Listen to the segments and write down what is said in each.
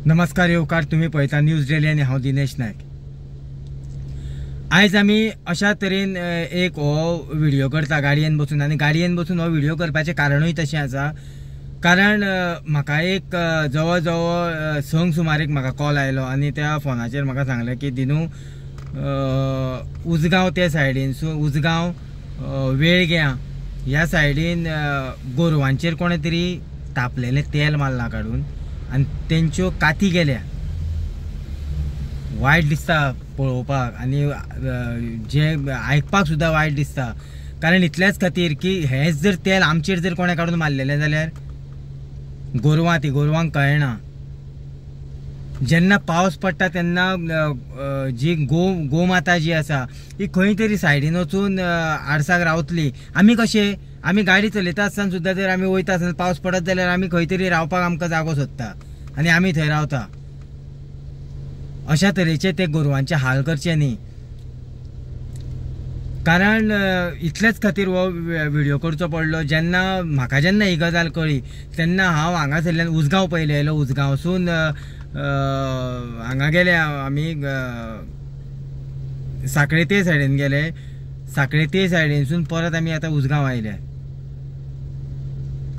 नमस्कार येवकार, तुम्ही पळयता न्यूज डेली आनी हांव दिनेश नायक। आयज आमी अशा तरेन एक हो व्हिडिओ करता गाडयेन बसून, आनी गाडयेन बसून हो व्हिडिओ करपाचें कारणूय तशें आसा। कारण म्हाका एक जवळ जवळ 6 सुमारेक म्हाका कॉल आयलो आनी त्या फोनाचेर म्हाका सांगलें की दिनू उसगांव ते सायडीनसून उसगांव वेळग्या ह्या सायडीन गोरवांचेर कोणे तरी तापलेलें तेल मारला काडून आनी तेंच्यो काती गेल्या। वायट दिसता पळोवपाक आनी जे आयकपाक सुद्दां वायट दिसता। कारण इतल्याच खातीर की हेच जर तेल आमचेर जर कोणे काडून मारलेलें जाल्यार गोरवांक कळना। जेन्ना पावस पडटा तेन्ना जी गोमाता जी आसा ही खंय तरी सायडीन वचून आडसाक रावतली। आमी कशे आमी गाडी चलयता आसतना सुद्दां जर आमी वयता आसतना पावस पडत जाल्यार आमी खंय तरी रावपाक आमकां जागो सोदता आनी आमी थंय रावता। अशा तरेचे ते गोरवांचे हाल करचे न्ही। कारण इतलेच खातीर हो व्हिडिओ करचो पडलो। म्हाका जेन्ना ही गजाल कळ्ळी तेन्ना हांव हांगासरल्यान उसगांव पयलेलो। उसगांवसून हांगा गेले आमी साखळे ते सायडीन गेले। साखळे ते सायडीनसून परत आमी आतां उसगांव आयल्या।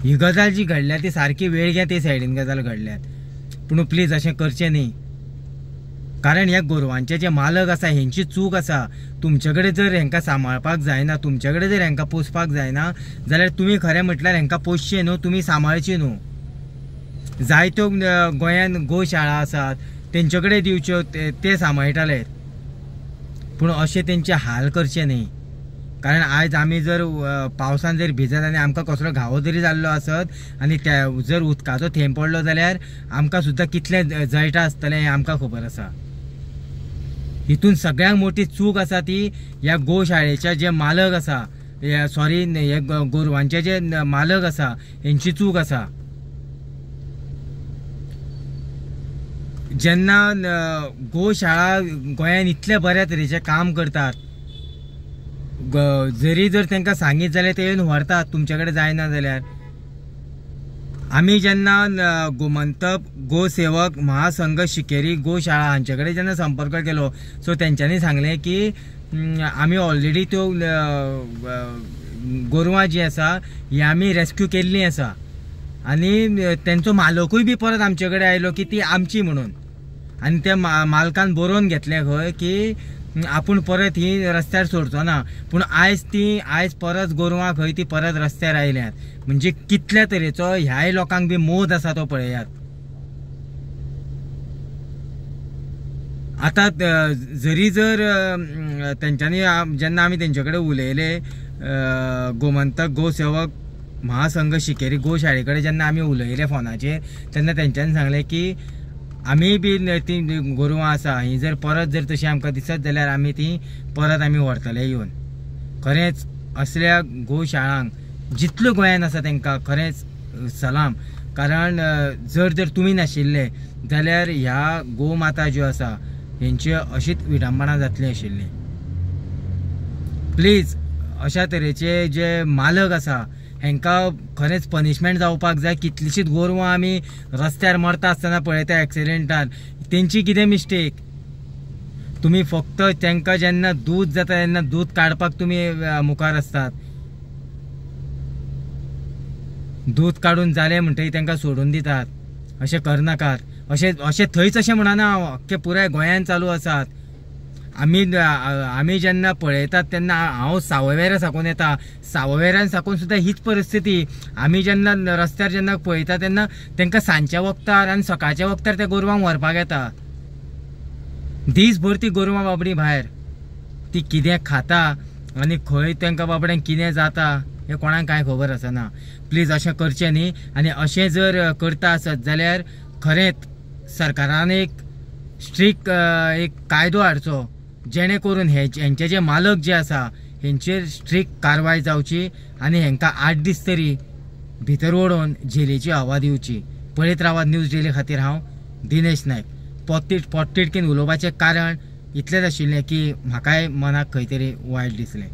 ही गजाल जी घडल्या ती सारकी वेळग्या ते सायडीन गजाल घडल्यात। पूण प्लीज अशें करचें न्ही। कारण ह्या गोरवांचे जे मालक आसा हेंची चूक आसा। तुमचे कडेन जर हेंकां सांबाळपाक जायना, तुमचे कडेन जर हेंकां पोसपाक जायना जाल्यार तुमी खरें म्हटल्यार हेंकां पोसचें न्हू, तुमी सांबाळची न्हू। जायत्यो गोंयान गोशाळा आसात तेंचे कडेन दिवच्यो, ते सांबाळटाले। पूण अशें तेंचे हाल करचे न्ही। कारण आयज आमी जर पावसान जर भिजत आनी आमकां कसलो घावो जरी जाल्लो आसत आनी त्या जर उदकाचो थेंब पडलो जाल्यार आमकां सुद्दां कितलें जळटा आसतलें हें आमकां खबर आसा। हितून सगळ्यांत मोठी चूक आसा ती ह्या गोशाळेच्या जे मालक आसा, हे गोरवांचे जे मालक आसा हेंची चूक आसा। जेन्ना गोशाळा गोंयान इतले बऱ्या तरेचे काम करतात, जरी जर तांकां सांगीत जाल्यार ते येवन व्हरतात तुमचे कडेन जायना जाल्यार। आमी जेन्ना गोमंतक गोसेवक महासंघ शिकेरी गोशाळा हांचे कडेन जेन्ना संपर्क केलो सो तेंच्यांनी सांगलें की आमी ऑलरेडी त्यो गोरवां जी आसा ही आमी रेस्क्यू केल्लीं आसा आनी तेंचो मालकूय बी परत आमचे कडेन आयलो की ती आमची म्हणून। आनी त्या मालकान बरोवन घेतलें खंय की आपूण परत ही रस्त्यार सोडचो ना। पूण आयज परत गोरवां खंय ती परत रस्त्यार आयल्यात। म्हणजे कितल्या तरेचो ह्याय लोकांक बी मोद आसा तो पळयात। आतां जरी जर तेंच्यांनी जेन्ना आमी तेंचे कडेन उलयले, गोमंतक गोसेवक महासंघ शिकेरी गोशाळे कडेन जेन्ना आमी उलयले फोनाचेर तेन्ना तेंच्यांनी सांगलें की आमी बी ती गोरवां आसा ही जर परत जर तशी आमकां दिसत जाल्यार आमी ती परत आमी व्हरतले येवन। खरेंच असल्या गोशाळांक जितल्यो गोंयान आसा तांकां खरेंच सलाम। कारण जर तुमी नाशिल्ले जाल्यार ह्या गोमाता ज्यो आसा हेंची अशीच विडंबना जातली आशिल्ली। प्लीज अशा तरेचे जे मालक आसा हेंकां खरेंच पनिशमेंट जावपाक जाय। कितलीशीच गोरवां आमी रस्त्यार मरता आसतना पळयता एक्सिडेंटान, तेंची कितें मिस्टेक? तुमी फक्त तांकां जेन्ना दूध जाता तेन्ना दूध काडपाक तुमी मुखार आसतात। दूध काडून जालें म्हणटकीर तांकां सोडून दितात। अशें करनाकात। अशें थंयच अशें म्हणना, अख्खे पुराय गोंयान चालू आसात। आमी जेन्ना पळयतात तेन्ना हांव सावयवेऱ्यां साकून येता, सावयवेऱ्यान साकून सुद्दां हीच परिस्थिती। आमी जेन्ना रस्त्यार जेन्ना पळयता तेन्ना तांकां सांजच्या वक्तार आनी सकाळच्या वक्तार त्या गोरवांक व्हरपाक येता। दीसभर ती गोरवां बाबडी भायर, ती कितें खाता आनी खंय तांकां बाबड्यांक कितें जाता हें कोणाक कांय खबर आसना। प्लीज अशें करचें न्ही। आनी अशें जर करता आसत जाल्यार खरेंच सरकारान एक स्ट्रिक्ट एक कायदो हाडचो जेणे करून हेंचे जे मालक जे आसा हेंचेर स्ट्रिक्ट कारवाय जावची आनी हेंकां 8 दीस तरी भितर ओडून जेलीची हवा दिवची। पळयत रावात न्यूज डेली खातीर हांव दिनेश नायक। पोटतिडकीन उलोवपाचें कारण इतलेंच आशिल्लें की म्हाकाय मनाक खंय तरी वायट दिसलें।